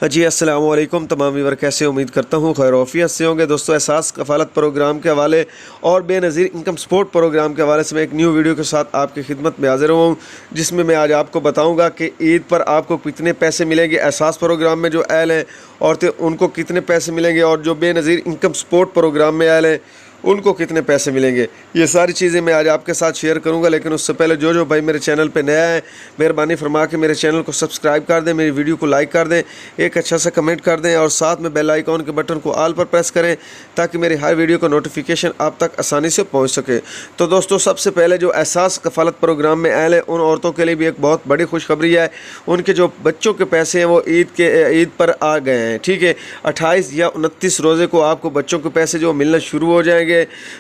جی السلام علیکم تمام ویور، کیسے امید کرتا ہوں خیر وعافیت سے ہوں گے۔ دوستو، احساس کفالت پروگرام کے حوالے اور بے نظیر انکم سپورٹ پروگرام کے حوالے سے میں ایک نیو ویڈیو کے ساتھ آپ کی خدمت میں حاضر ہوں، جس میں آج آپ کو بتاؤں گا کہ عید پر آپ کو کتنے پیسے ملیں گے، احساس پروگرام میں جو اہل ہیں عورتیں ان کو کتنے پیسے ملیں گے، اور جو بے نظیر انکم سپورٹ پروگرام میں اہل ہیں ان کو کتنے پیسے ملیں گے۔ یہ ساری چیزیں میں آج آپ کے ساتھ شیئر کروں گا، لیکن اس سے پہلے جو بھائی میرے چینل پہ نیا ہے، مہربانی فرما کے میرے چینل کو سبسکرائب کر دیں، میری ویڈیو کو لائک کر دیں، ایک اچھا سا کمنٹ کر دیں، اور ساتھ میں بیل آئیکن کے بٹن کو آل پر پریس کریں تاکہ میری ہر ویڈیو کا نوٹیفیکیشن آپ تک آسانی سے پہنچ سکے۔ تو دوستو، سب سے پہلے جو احساس کفالت پروگرام میں اہل ہیں ان عورتوں کے لیے بھی ایک بہت بڑی خوشخبری ہے۔ ان کے جو بچوں کے پیسے ہیں وہ عید پر آ گئے ہیں، ٹھیک ہے۔ 28 یا 29 روزے کو آپ کو بچوں کے پیسے جو ملنا شروع ہو جائیں گے۔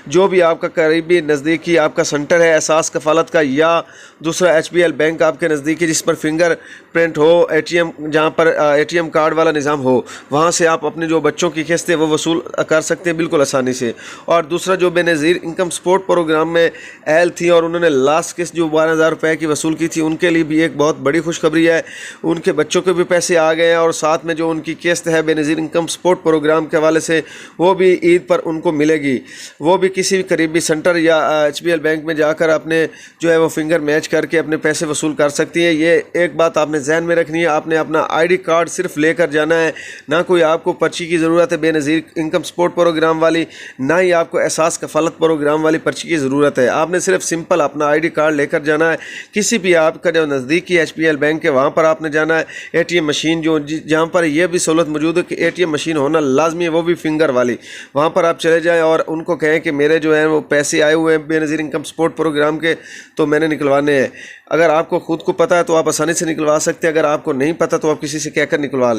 جو بھی آپ کا قریبی نزدیکی آپ کا سنٹر ہے احساس کفالت کا، یا دوسرا HBL بینک آپ کے نزدیکی جس پر فنگر پرنٹ ہو، ATM جہاں پر ATM کارڈ والا نظام ہو، وہاں سے آپ اپنے جو بچوں کی قسطیں وہ وصول کر سکتے ہیں بالکل آسانی سے۔ اور دوسرا جو بے نظیر انکم سپورٹ پروگرام میں اہل تھی اور انہوں نے لاسٹ قسط جو 12,000 روپے کی وصول کی تھی، ان کے لیے بھی ایک بہت بڑی خوشخبری ہے۔ ان کے بچوں کے بھی پیسے آ گئے ہیں، اور ساتھ میں جو ان کی قسط ہے بے نظیر انکم سپورٹ پروگرام کے حوالے سے وہ بھی عید پر ان کو ملے گی۔ وہ بھی کسی بھی قریبی سنٹر یا HBL بینک میں جا کر اپنے جو ہے وہ فنگر میچ کر کے اپنے پیسے وصول کر سکتی ہیں۔ یہ ایک بات آپ نے ذہن میں رکھنی ہے، آپ نے اپنا ID کارڈ صرف لے کر جانا ہے، نہ کوئی آپ کو پرچی کی ضرورت ہے بے نظیر انکم سپورٹ پروگرام والی، نہ ہی آپ کو احساس کفالت پروگرام والی پرچی کی ضرورت ہے۔ آپ نے صرف سمپل اپنا ID کارڈ لے کر جانا ہے، کسی بھی آپ کا جو نزدیکی HBL بینک ہے وہاں پر آپ نے جانا ہے۔ ATM مشین جہاں پر یہ بھی سہولت موجود ہے کہ ATM مشین ہونا لازمی ہے، وہ بھی فنگر والی، وہاں پر آپ چلے جائیں اور ان کو کہیں کہ میرے جو ہیں وہ پیسے آئے ہوئے ہیں بے نظیر انکم سپورٹ پروگرام کے، تو میں نے نکلوانے ہیں۔ اگر آپ کو خود کو پتہ ہے تو آپ آسانی سے نکلوا سکتے ہیں، اگر آپ کو نہیں پتہ تو آپ کسی سے کہہ کر نکلوا لیں۔